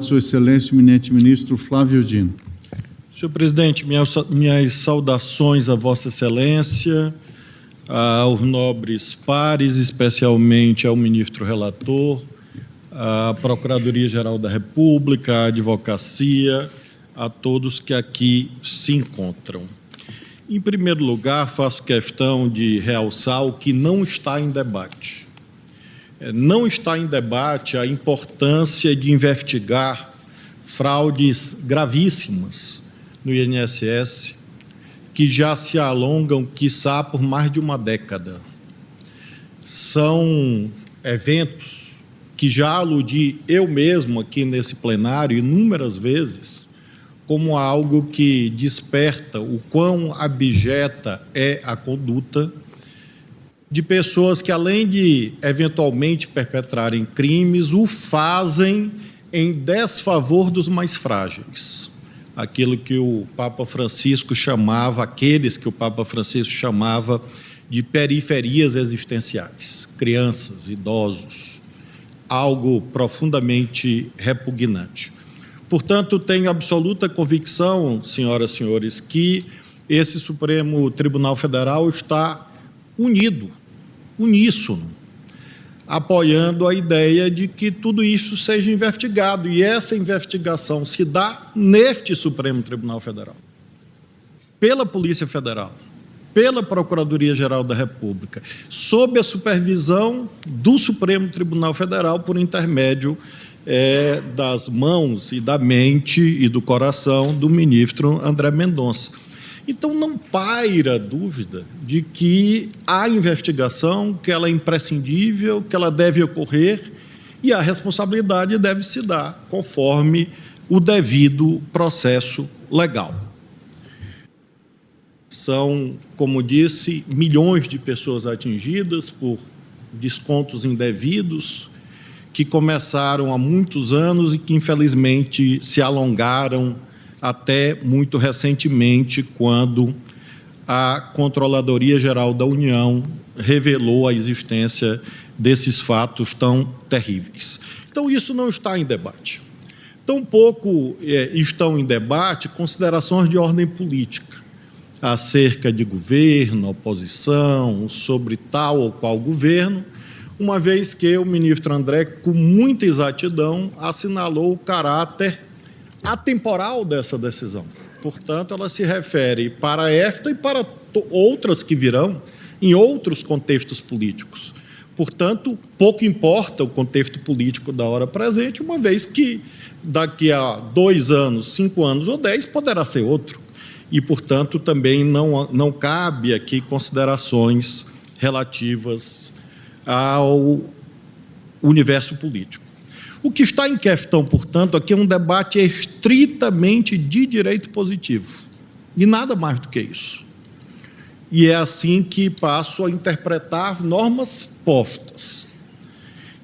voto, Sua Excelência, eminente ministro Flávio Dino. Senhor presidente, minhas saudações a Vossa Excelência, aos nobres pares, especialmente ao ministro relator, à Procuradoria-Geral da República, à Advocacia, a todos que aqui se encontram. Em primeiro lugar, faço questão de realçar o que não está em debate. Não está em debate a importância de investigar fraudes gravíssimas no INSS, que já se alongam, quiçá, por mais de uma década. São eventos que já aludi eu mesmo aqui nesse plenário inúmeras vezes, como algo que desperta o quão abjeta é a conduta de pessoas que, além de eventualmente perpetrarem crimes, o fazem em desfavor dos mais frágeis. Aquilo que o Papa Francisco chamava, aqueles que o Papa Francisco chamava de periferias existenciais, crianças, idosos, algo profundamente repugnante. Portanto, tenho absoluta convicção, senhoras e senhores, que esse Supremo Tribunal Federal está unido, uníssono, apoiando a ideia de que tudo isso seja investigado, e essa investigação se dá neste Supremo Tribunal Federal, pela Polícia Federal, pela Procuradoria-Geral da República, sob a supervisão do Supremo Tribunal Federal, por intermédio das mãos e da mente e do coração do ministro André Mendonça. Então, não paira dúvida de que há investigação, que ela é imprescindível, que ela deve ocorrer e a responsabilidade deve se dar conforme o devido processo legal. São, como disse, milhões de pessoas atingidas por descontos indevidos que começaram há muitos anos e que, infelizmente, se alongaram até muito recentemente, quando a Controladoria Geral da União revelou a existência desses fatos tão terríveis. Então, isso não está em debate. Tampouco estão em debate considerações de ordem política acerca de governo, oposição, sobre tal ou qual governo, uma vez que o ministro André, com muita exatidão, assinalou o caráter atemporal dessa decisão. Portanto, ela se refere para esta e para outras que virão em outros contextos políticos. Portanto, pouco importa o contexto político da hora presente, uma vez que daqui a 2 anos, 5 anos ou 10 poderá ser outro. E, portanto, também não cabe aqui considerações relativas ao universo político. O que está em questão, portanto, aqui é um debate estritamente de direito positivo, e nada mais do que isso. E é assim que passo a interpretar normas postas.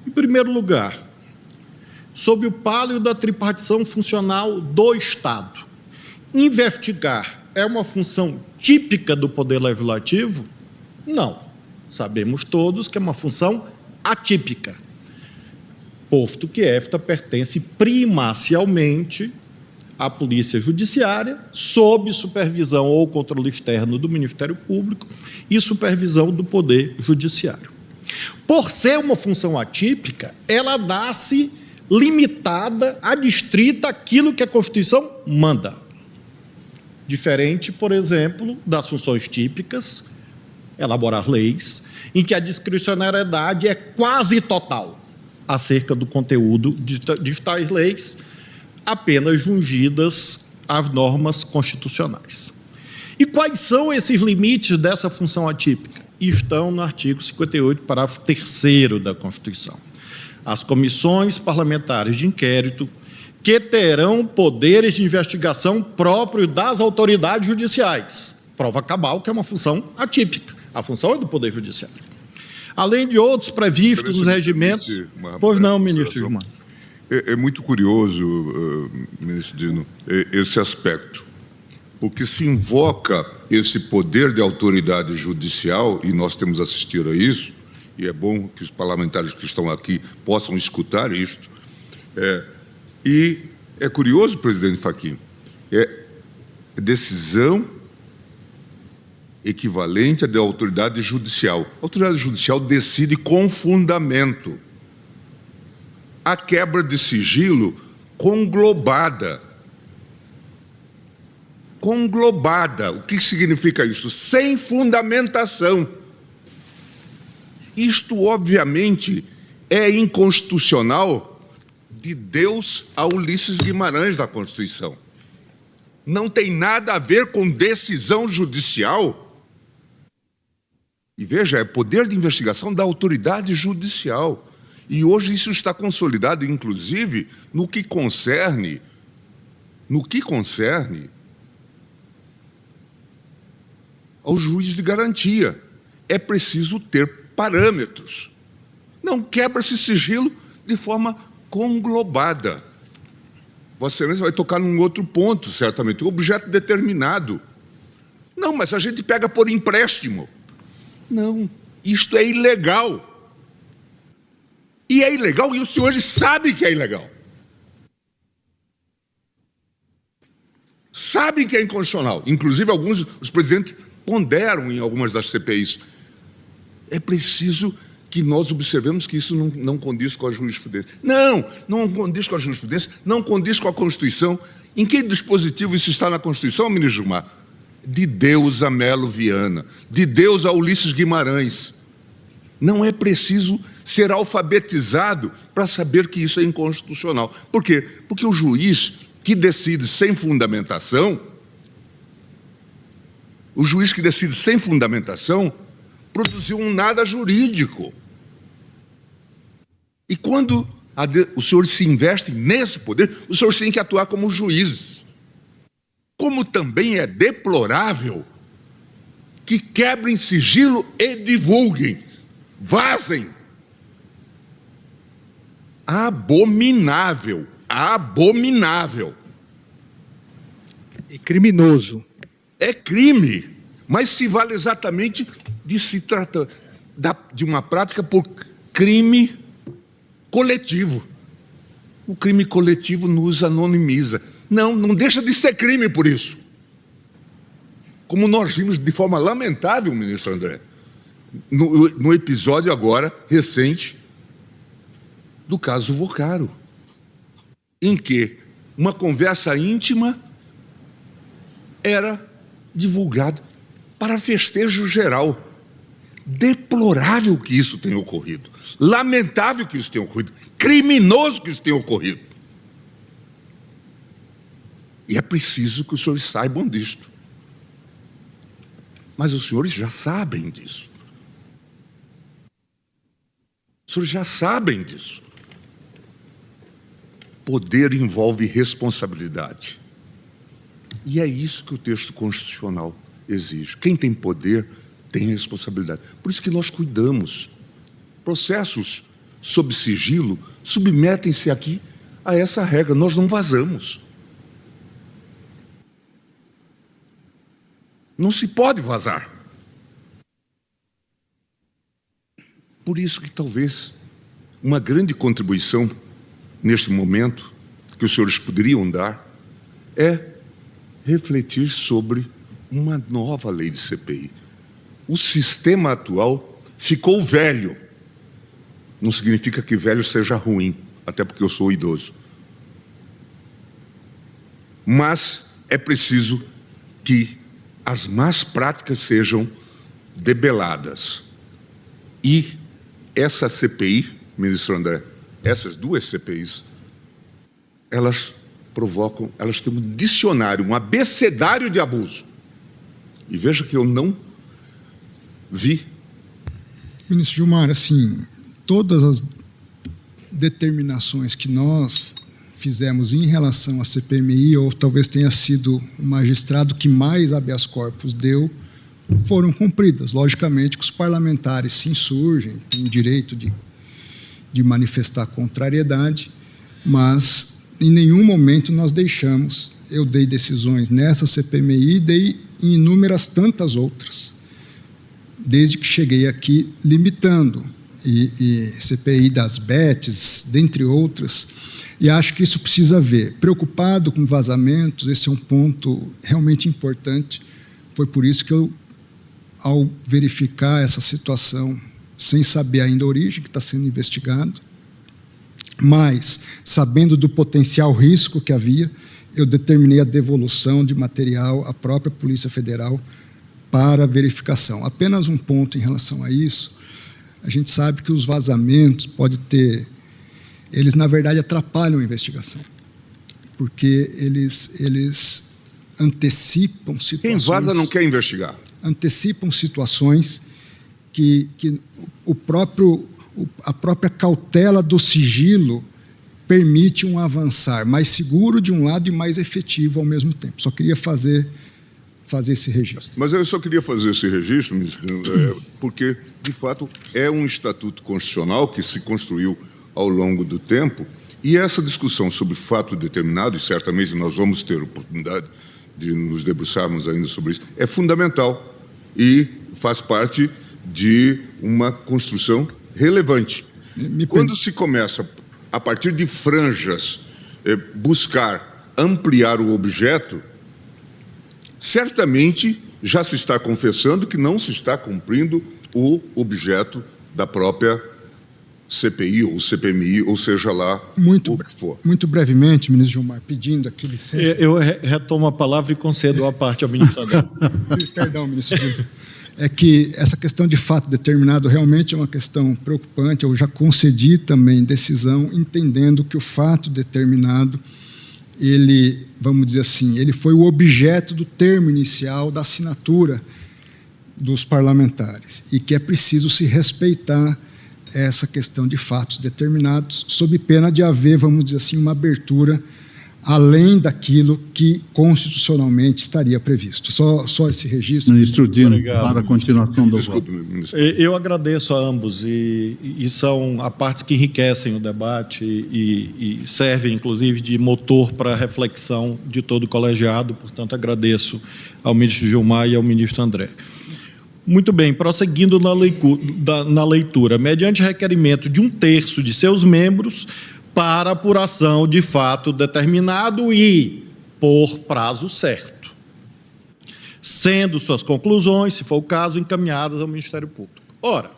Em primeiro lugar, sob o pálio da tripartição funcional do Estado, investigar é uma função típica do Poder Legislativo? Não. Sabemos todos que é uma função atípica, posto que esta pertence primacialmente à Polícia Judiciária, sob supervisão ou controle externo do Ministério Público e supervisão do Poder Judiciário. Por ser uma função atípica, ela dá-se limitada, adstrita àquilo que a Constituição manda. Diferente, por exemplo, das funções típicas, elaborar leis, em que a discricionariedade é quase total acerca do conteúdo de tais leis, apenas jungidas às normas constitucionais. E quais são esses limites dessa função atípica? Estão no artigo 58, parágrafo 3º da Constituição. As comissões parlamentares de inquérito que terão poderes de investigação próprios das autoridades judiciais. Prova cabal que é uma função atípica. A função é do Poder Judiciário. Além de outros previstos nos regimentos... Pois não, ministro Gilmar. É muito curioso, ministro Dino, esse aspecto, porque se invoca esse poder de autoridade judicial, e nós temos assistido a isso, e é bom que os parlamentares que estão aqui possam escutar isto, E é curioso, presidente Fachin, é decisão equivalente à da autoridade judicial. A autoridade judicial decide com fundamento. A quebra de sigilo conglobada. Conglobada. O que significa isso? Sem fundamentação. Isto, obviamente, é inconstitucional de Deus a Ulisses Guimarães da Constituição. Não tem nada a ver com decisão judicial. E veja, é poder de investigação da autoridade judicial. E hoje isso está consolidado, inclusive, no que concerne ao juiz de garantia. É preciso ter parâmetros. Não quebra-se sigilo de forma conglobada. Vossa Excelência vai tocar num outro ponto, certamente, objeto determinado. Não, mas a gente pega por empréstimo. Não, isto é ilegal. E é ilegal e os senhores sabem que é ilegal. Sabem que é inconstitucional. Inclusive, os presidentes ponderam em algumas das CPIs. É preciso que nós observemos que isso não condiz com a jurisprudência. Não condiz com a jurisprudência, não condiz com a Constituição. Em que dispositivo isso está na Constituição, ministro Gilmar? De Deus a Melo Viana, de Deus a Ulisses Guimarães. Não é preciso ser alfabetizado para saber que isso é inconstitucional. Por quê? Porque o juiz que decide sem fundamentação, produziu um nada jurídico. E quando os senhores se investem nesse poder, os senhores têm que atuar como juízes. Como também é deplorável que quebrem sigilo e divulguem, vazem. Abominável, abominável. É criminoso. É crime, mas se vale exatamente de se tratar de uma prática por crime coletivo. O crime coletivo nos anonimiza. Não deixa de ser crime por isso. Como nós vimos de forma lamentável, ministro André, no episódio agora, recente, do caso Vocaro, em que uma conversa íntima era divulgada para festejo geral. Deplorável que isso tenha ocorrido. Lamentável que isso tenha ocorrido. Criminoso que isso tenha ocorrido. E é preciso que os senhores saibam disto. Mas os senhores já sabem disso. Os senhores já sabem disso. Poder envolve responsabilidade. E é isso que o texto constitucional exige. Quem tem poder tem responsabilidade. Por isso que nós cuidamos. Processos sob sigilo submetem-se aqui a essa regra. Nós não vazamos. Não se pode vazar. Por isso que talvez uma grande contribuição neste momento que os senhores poderiam dar é refletir sobre uma nova lei de CPI. O sistema atual ficou velho. Não significa que velho seja ruim, até porque eu sou idoso. Mas é preciso que as más práticas sejam debeladas. E essa CPI, ministro André, essas duas CPIs, elas têm um dicionário, um abecedário de abuso. E veja que eu não vi. Ministro Gilmar, assim, todas as determinações que nós fizemos em relação à CPMI, ou talvez tenha sido o magistrado que mais habeas corpus deu, foram cumpridas. Logicamente que os parlamentares se insurgem, têm o direito de manifestar contrariedade, mas em nenhum momento nós deixamos. Eu dei decisões nessa CPMI e dei em inúmeras tantas outras, desde que cheguei aqui, limitando, e CPI das BETs, dentre outras, E acho que isso precisa ver. Preocupado com vazamentos, esse é um ponto realmente importante. Foi por isso que eu, ao verificar essa situação, sem saber ainda a origem, que está sendo investigado, mas sabendo do potencial risco que havia, eu determinei a devolução de material à própria Polícia Federal para verificação. Apenas um ponto em relação a isso: a gente sabe que os vazamentos eles na verdade atrapalham a investigação, porque eles antecipam situações. Quem vaza não quer investigar. Antecipam situações que a própria cautela do sigilo permite um avançar mais seguro de um lado e mais efetivo ao mesmo tempo. Só queria fazer esse registro. Mas eu só queria fazer esse registro, ministro, porque, de fato, é um estatuto constitucional que se construiu ao longo do tempo, e essa discussão sobre fato determinado, e certamente nós vamos ter oportunidade de nos debruçarmos ainda sobre isso, é fundamental e faz parte de uma construção relevante. Quando se começa, a partir de franjas, buscar ampliar o objeto, certamente já se está confessando que não se está cumprindo o objeto da própria CPI ou CPMI, ou seja lá o que for. Muito brevemente, ministro Gilmar, pedindo aqui licença. Eu retomo a palavra e concedo a parte ao ministro André. Perdão, ministro Gilmar. É que essa questão de fato determinado realmente é uma questão preocupante. Eu já concedi também decisão, entendendo que o fato determinado, ele, vamos dizer assim, ele foi o objeto do termo inicial da assinatura dos parlamentares, e que é preciso se respeitar essa questão de fatos determinados, sob pena de haver, vamos dizer assim, uma abertura além daquilo que constitucionalmente estaria previsto. Só esse registro. Ministro Dino, Obrigado, para a continuação do Desculpe, voto. ministro. Eu agradeço a ambos, e são a partes que enriquecem o debate e servem, inclusive, de motor para a reflexão de todo o colegiado. Portanto, agradeço ao ministro Gilmar e ao ministro André. Muito bem, prosseguindo na leitura. Mediante requerimento de 1/3 de seus membros para apuração de fato determinado e por prazo certo, sendo suas conclusões, se for o caso, encaminhadas ao Ministério Público. Ora,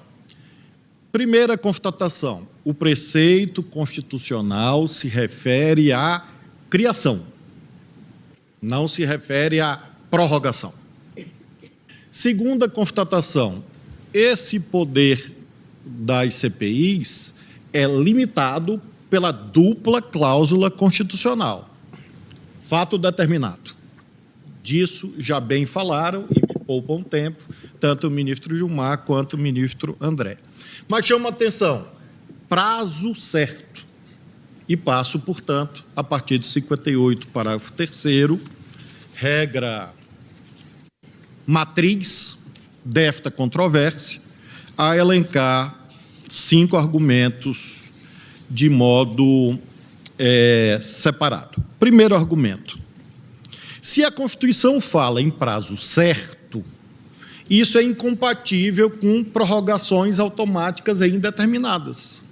primeira constatação: o preceito constitucional se refere à criação, não se refere à prorrogação. Segunda constatação: esse poder das CPIs é limitado pela dupla cláusula constitucional. Fato determinado. Disso já bem falaram e me poupam tempo, tanto o ministro Gilmar quanto o ministro André. Mas chama atenção: prazo certo. E passo, portanto, a partir de 58, parágrafo 3º, regra matriz desta controvérsia, a elencar 5 argumentos de modo separado. Primeiro argumento: se a Constituição fala em prazo certo, isso é incompatível com prorrogações automáticas e indeterminadas.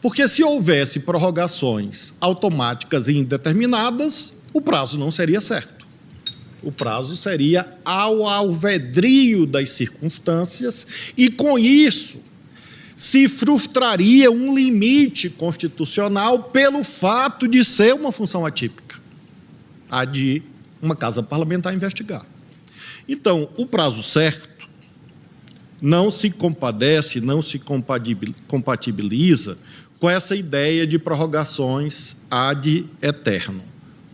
Porque se houvesse prorrogações automáticas e indeterminadas, o prazo não seria certo. O prazo seria ao alvedrio das circunstâncias e, com isso, se frustraria um limite constitucional pelo fato de ser uma função atípica, a de uma casa parlamentar investigar. Então, o prazo certo não se compadece, não se compatibiliza com essa ideia de prorrogações ad eternum,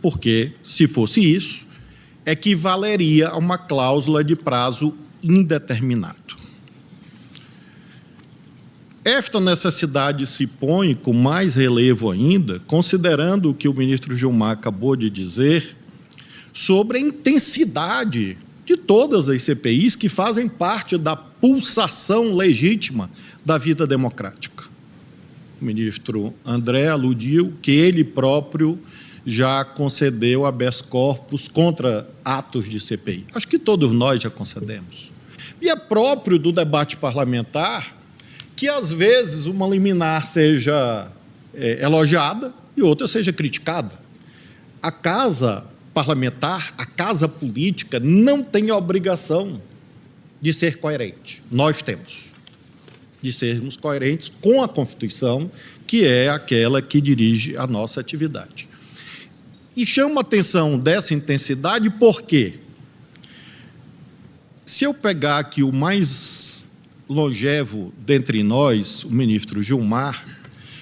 porque, se fosse isso, equivaleria a uma cláusula de prazo indeterminado. Esta necessidade se põe com mais relevo ainda, considerando o que o ministro Gilmar acabou de dizer sobre a intensidade de todas as CPIs que fazem parte da pulsação legítima da vida democrática. O ministro André aludiu que ele próprio já concedeu habeas corpus contra atos de CPI. Acho que todos nós já concedemos. E é próprio do debate parlamentar que, às vezes, uma liminar seja elogiada e outra seja criticada. A casa parlamentar, a casa política, não tem a obrigação de ser coerente. Nós temos de sermos coerentes com a Constituição, que é aquela que dirige a nossa atividade. E chama a atenção dessa intensidade porque, se eu pegar aqui o mais longevo dentre nós, o ministro Gilmar,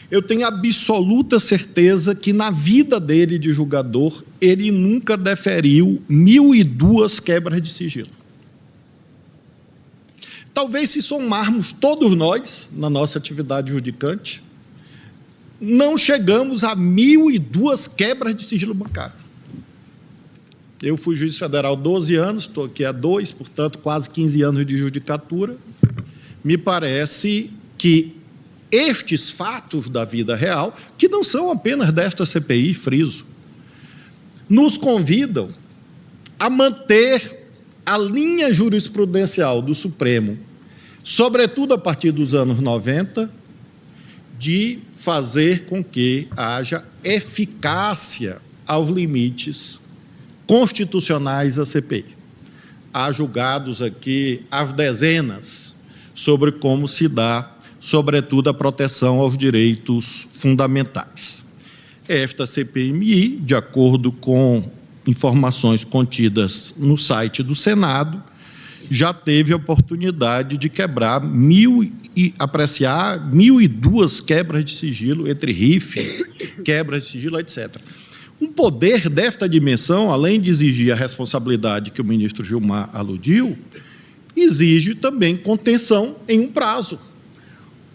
eu tenho absoluta certeza que na vida dele de julgador, ele nunca deferiu 1.002 quebras de sigilo. Talvez, se somarmos todos nós, na nossa atividade judicante, não chegamos a 1.002 quebras de sigilo bancário. Eu fui juiz federal 12 anos, estou aqui há 2, portanto, quase 15 anos de judicatura. Me parece que estes fatos da vida real, que não são apenas desta CPI, friso, nos convidam a manter a linha jurisprudencial do Supremo, sobretudo a partir dos anos 90, de fazer com que haja eficácia aos limites constitucionais da CPI. Há julgados aqui às dezenas sobre como se dá, sobretudo, a proteção aos direitos fundamentais. Esta CPMI, de acordo com informações contidas no site do Senado, já teve a oportunidade de quebrar apreciar 1.002 quebras de sigilo, entre rifles, quebras de sigilo, etc. Um poder desta dimensão, além de exigir a responsabilidade que o ministro Gilmar aludiu, exige também contenção em um prazo,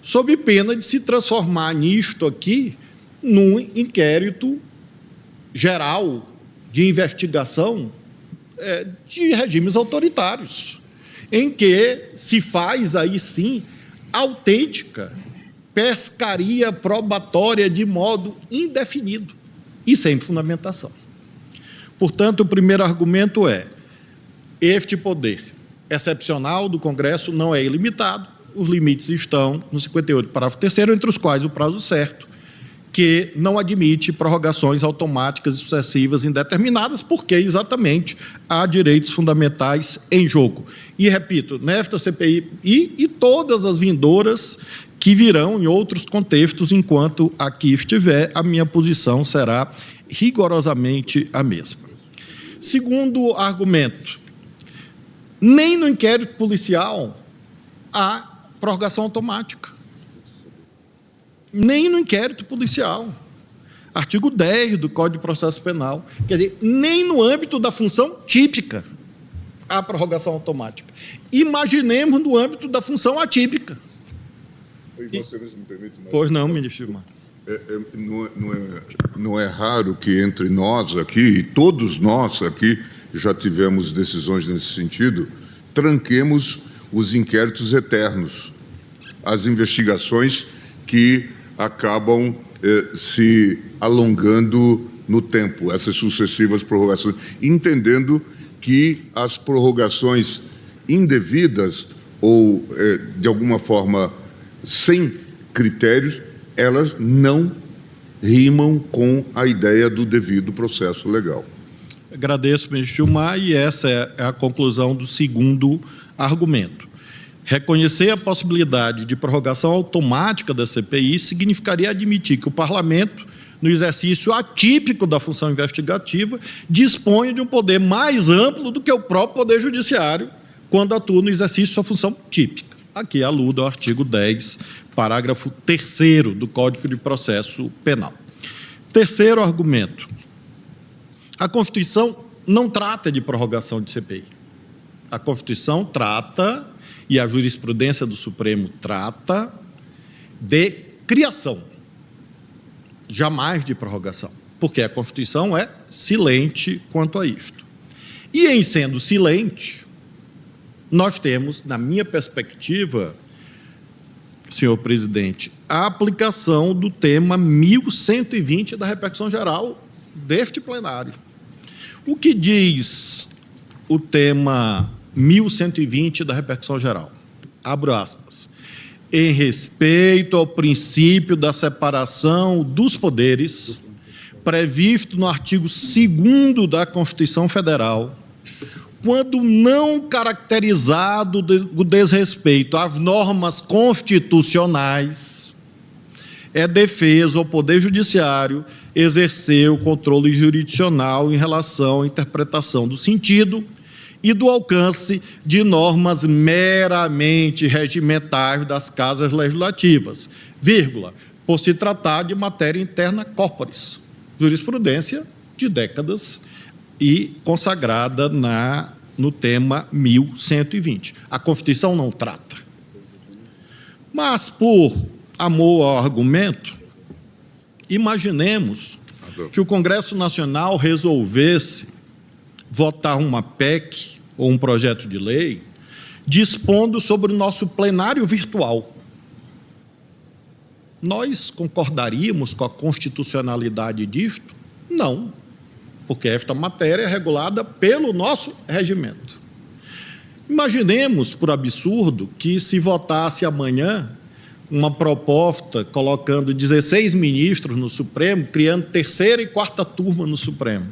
sob pena de se transformar nisto aqui num inquérito geral de investigação de regimes autoritários, em que se faz, aí sim, autêntica pescaria probatória de modo indefinido e sem fundamentação. Portanto, o primeiro argumento é: este poder excepcional do Congresso não é ilimitado, os limites estão no 58, parágrafo 3º, entre os quais o prazo certo, que não admite prorrogações automáticas e sucessivas indeterminadas, porque exatamente há direitos fundamentais em jogo. E, repito, nesta CPI e todas as vindouras que virão em outros contextos, enquanto aqui estiver, a minha posição será rigorosamente a mesma. Segundo argumento, nem no inquérito policial há prorrogação automática. Nem no inquérito policial. Artigo 10 do Código de Processo Penal. Quer dizer, nem no âmbito da função típica há prorrogação automática. Imaginemos no âmbito da função atípica. E você me permite mais? Pois não, ministro Gilmar. Não é raro que entre nós aqui, e todos nós aqui já tivemos decisões nesse sentido, tranquemos os inquéritos eternos, as investigações que acabam se alongando no tempo, essas sucessivas prorrogações, entendendo que as prorrogações indevidas ou, de alguma forma, sem critérios, elas não rimam com a ideia do devido processo legal. Agradeço, ministro Gilmar, e essa é a conclusão do segundo argumento. Reconhecer a possibilidade de prorrogação automática da CPI significaria admitir que o Parlamento, no exercício atípico da função investigativa, dispõe de um poder mais amplo do que o próprio Poder Judiciário, quando atua no exercício de sua função típica. Aqui aludo ao artigo 10, parágrafo 3º do Código de Processo Penal. Terceiro argumento. A Constituição não trata de prorrogação de CPI. A Constituição trata, e a jurisprudência do Supremo trata, de criação, jamais de prorrogação, porque a Constituição é silente quanto a isto. E, em sendo silente, nós temos, na minha perspectiva, senhor presidente, a aplicação do tema 1120 da repercussão geral deste plenário. O que diz o tema 1120 da repercussão geral? Abro aspas. Em respeito ao princípio da separação dos poderes, previsto no artigo 2º da Constituição Federal, quando não caracterizado o desrespeito às normas constitucionais, é defeso ao Poder Judiciário exercer o controle jurisdicional em relação à interpretação do sentido e do alcance de normas meramente regimentais das casas legislativas, vírgula, por se tratar de matéria interna corporis, jurisprudência de décadas e consagrada no tema 1120. A Constituição não trata. Mas, por amor ao argumento, imaginemos que o Congresso Nacional resolvesse votar uma PEC ou um projeto de lei dispondo sobre o nosso plenário virtual. Nós concordaríamos com a constitucionalidade disto? Não, porque esta matéria é regulada pelo nosso regimento. Imaginemos, por absurdo, que se votasse amanhã uma proposta colocando 16 ministros no Supremo, criando terceira e quarta turma no Supremo.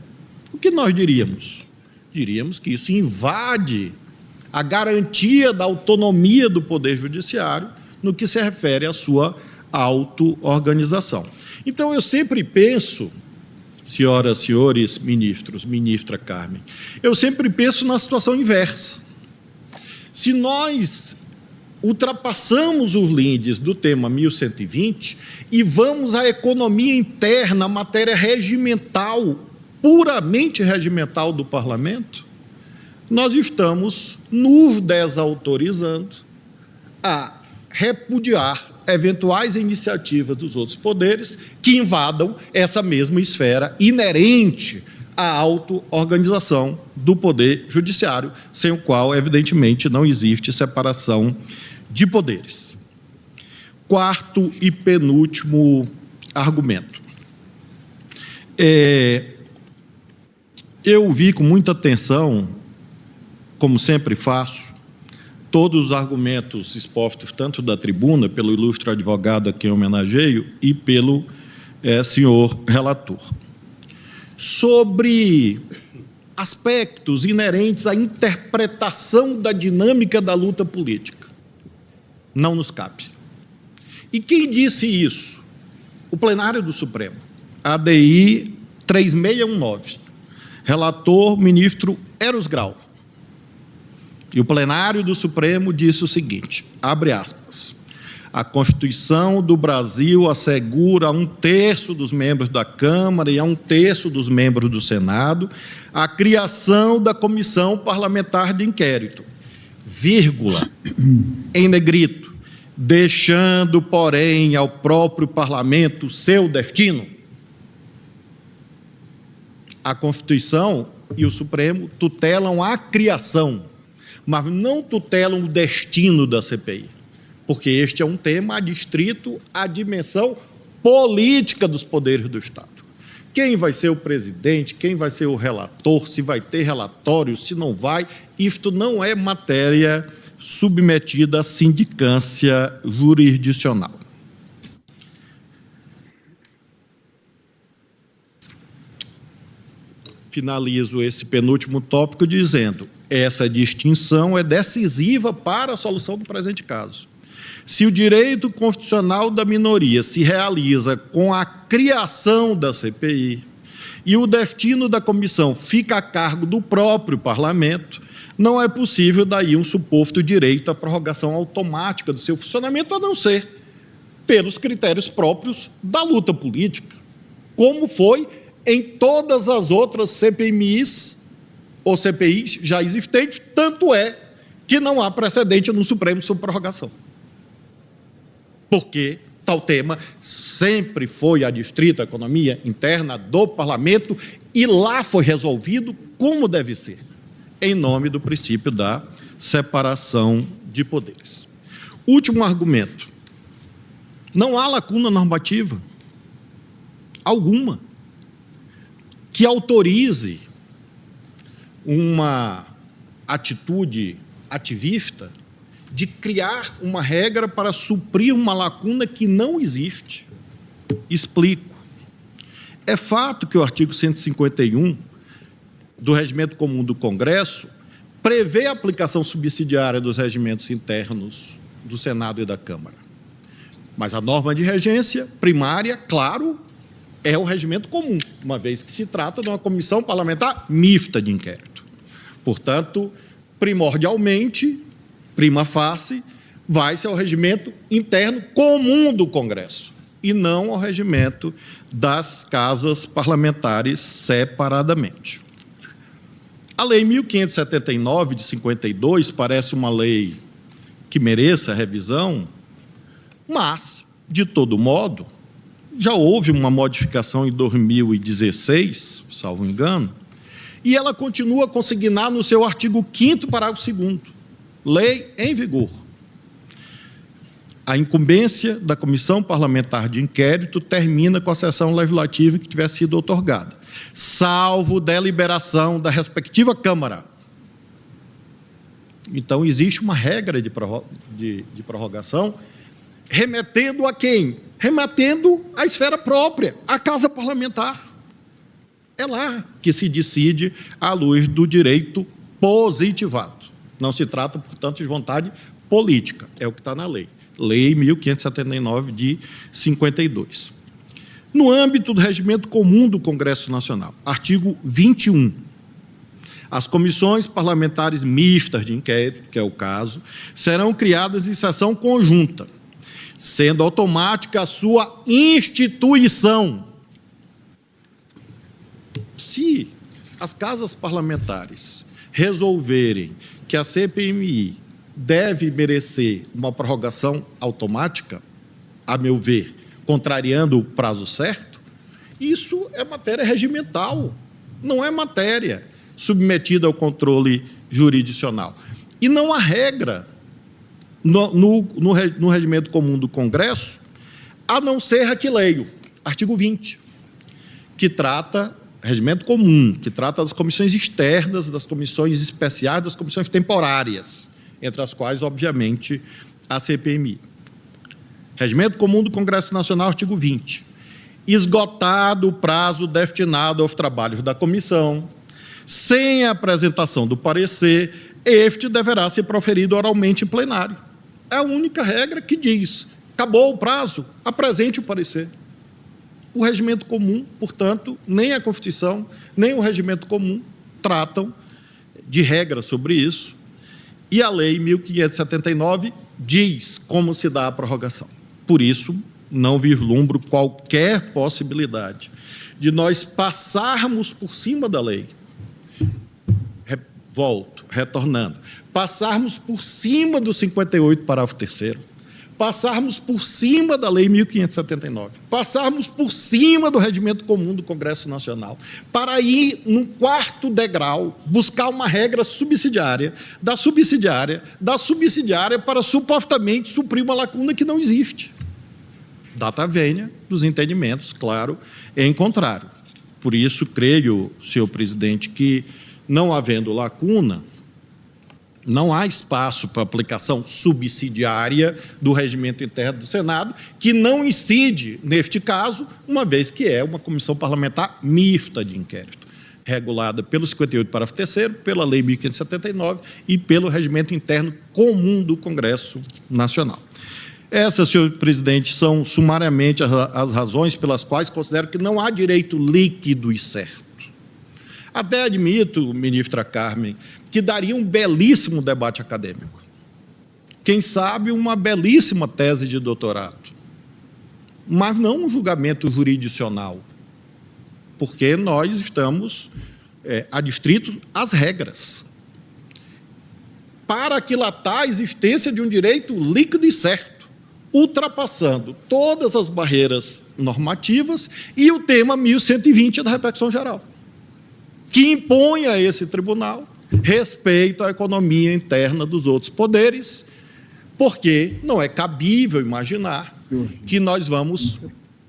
O que nós diríamos? Diríamos que isso invade a garantia da autonomia do Poder Judiciário no que se refere à sua auto-organização. Então, eu sempre penso, senhoras e senhores ministros, ministra Carmen, eu sempre penso na situação inversa. Se nós ultrapassamos os lindes do tema 1120 e vamos à economia interna, a matéria regimental, puramente regimental do Parlamento, nós estamos nos desautorizando a repudiar eventuais iniciativas dos outros poderes que invadam essa mesma esfera inerente à auto-organização do Poder Judiciário, sem o qual, evidentemente, não existe separação de poderes. Quarto e penúltimo argumento. Eu vi com muita atenção, como sempre faço, todos os argumentos expostos tanto da tribuna, pelo ilustre advogado a quem homenageio, e pelo senhor relator, sobre aspectos inerentes à interpretação da dinâmica da luta política. Não nos cabe. E quem disse isso? O plenário do Supremo, ADI 3619, relator, ministro Eros Grau. E o plenário do Supremo disse o seguinte, abre aspas, a Constituição do Brasil assegura a 1/3 dos membros da Câmara e a 1/3 dos membros do Senado a criação da Comissão Parlamentar de Inquérito, vírgula, em negrito, deixando, porém, ao próprio Parlamento seu destino. A Constituição e o Supremo tutelam a criação, mas não tutelam o destino da CPI, porque este é um tema adstrito à dimensão política dos poderes do Estado. Quem vai ser o presidente, quem vai ser o relator, se vai ter relatório, se não vai, isto não é matéria submetida à sindicância jurisdicional. Finalizo esse penúltimo tópico dizendo, essa distinção é decisiva para a solução do presente caso. Se o direito constitucional da minoria se realiza com a criação da CPI e o destino da comissão fica a cargo do próprio parlamento, não é possível daí um suposto direito à prorrogação automática do seu funcionamento, a não ser pelos critérios próprios da luta política, como foi em todas as outras CPMIs ou CPIs já existentes, tanto é que não há precedente no Supremo sobre prorrogação. Porque tal tema sempre foi adstrito à economia interna do parlamento e lá foi resolvido como deve ser, em nome do princípio da separação de poderes. Último argumento. Não há lacuna normativa alguma que autorize uma atitude ativista de criar uma regra para suprir uma lacuna que não existe. Explico. É fato que o artigo 151 do Regimento Comum do Congresso prevê a aplicação subsidiária dos regimentos internos do Senado e da Câmara. Mas a norma de regência primária, claro, é o regimento comum, uma vez que se trata de uma comissão parlamentar mista de inquérito. Portanto, primordialmente, prima facie, vai-se ao regimento interno comum do Congresso e não ao regimento das casas parlamentares separadamente. A Lei 1579, de 52, parece uma lei que mereça revisão, mas, de todo modo, já houve uma modificação em 2016, salvo engano, e ela continua a consignar no seu artigo 5º, parágrafo 2º, lei em vigor. A incumbência da Comissão Parlamentar de Inquérito termina com a sessão legislativa que tiver sido outorgada, salvo deliberação da respectiva Câmara. Então, existe uma regra de prorrogação, remetendo a quem? Remetendo à esfera própria, à Casa Parlamentar. É lá que se decide à luz do direito positivado. Não se trata, portanto, de vontade política, é o que está na lei. Lei 1579, de 52. No âmbito do Regimento Comum do Congresso Nacional, artigo 21, as comissões parlamentares mistas de inquérito, que é o caso, serão criadas em sessão conjunta, sendo automática a sua instituição. Se as casas parlamentares resolverem que a CPMI deve merecer uma prorrogação automática, a meu ver, contrariando o prazo certo, isso é matéria regimental, não é matéria submetida ao controle jurisdicional. E não há regra no Regimento Comum do Congresso, a não ser a que leio, artigo 20, que trata, Regimento Comum, que trata das comissões externas, das comissões especiais, das comissões temporárias, entre as quais, obviamente, a CPMI. Regimento Comum do Congresso Nacional, artigo 20. Esgotado o prazo destinado aos trabalhos da comissão, sem a apresentação do parecer, este deverá ser proferido oralmente em plenário. É a única regra que diz, acabou o prazo, apresente o parecer. O Regimento Comum, portanto, nem a Constituição, nem o Regimento Comum tratam de regra sobre isso, e a Lei 1579 diz como se dá a prorrogação. Por isso, não vislumbro qualquer possibilidade de nós passarmos por cima da lei, retornando, passarmos por cima do 58, parágrafo 3º, passarmos por cima da Lei 1579, passarmos por cima do Regimento Comum do Congresso Nacional, para ir, num quarto degrau, buscar uma regra subsidiária, para supostamente suprir uma lacuna que não existe. Data vênia dos entendimentos, claro, em contrário. Por isso, creio, senhor presidente, que, não havendo lacuna, não há espaço para aplicação subsidiária do regimento interno do Senado, que não incide, neste caso, uma vez que é uma comissão parlamentar mista de inquérito, regulada pelo 58, parágrafo 3º, pela Lei 1579 e pelo regimento interno comum do Congresso Nacional. Essas, senhor presidente, são sumariamente as razões pelas quais considero que não há direito líquido e certo. Até admito, ministra Carmen, que daria um belíssimo debate acadêmico. Quem sabe uma belíssima tese de doutorado, mas não um julgamento jurisdicional, porque nós estamos adstritos às regras, para aquilatar a existência de um direito líquido e certo, ultrapassando todas as barreiras normativas e o tema 1120 da repercussão geral, que impõe a esse tribunal respeito à economia interna dos outros poderes, porque não é cabível imaginar que nós vamos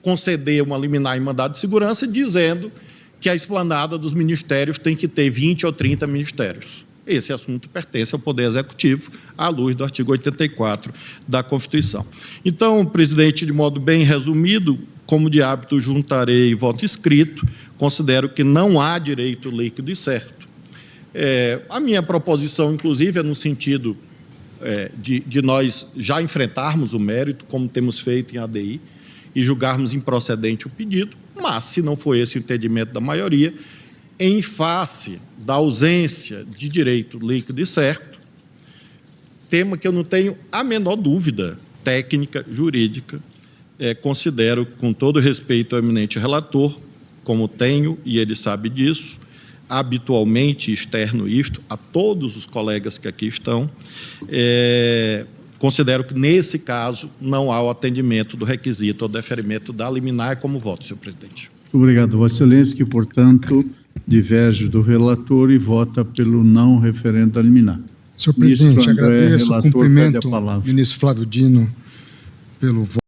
conceder uma liminar em mandado de segurança dizendo que a esplanada dos ministérios tem que ter 20 ou 30 ministérios. esse assunto pertence ao Poder Executivo, à luz do artigo 84 da Constituição. Então, presidente, de modo bem resumido, como de hábito juntarei voto escrito, considero que não há direito líquido e certo. A minha proposição, inclusive, é no sentido de nós já enfrentarmos o mérito, como temos feito em ADI, e julgarmos improcedente o pedido, mas, se não for esse o entendimento da maioria, em face da ausência de direito líquido e certo, tema que eu não tenho a menor dúvida técnica, jurídica, considero, com todo respeito ao eminente relator, como tenho, e ele sabe disso, habitualmente externo isto a todos os colegas que aqui estão, considero que, nesse caso, não há o atendimento do requisito ou deferimento da liminar como voto, senhor presidente. Obrigado, Vossa Excelência, que, portanto, diverge do relator e vota pelo não referendo a liminar. Senhor presidente, Ministro André, agradeço o relator, cumprimento, pede a palavra. ministro Flávio Dino, pelo voto.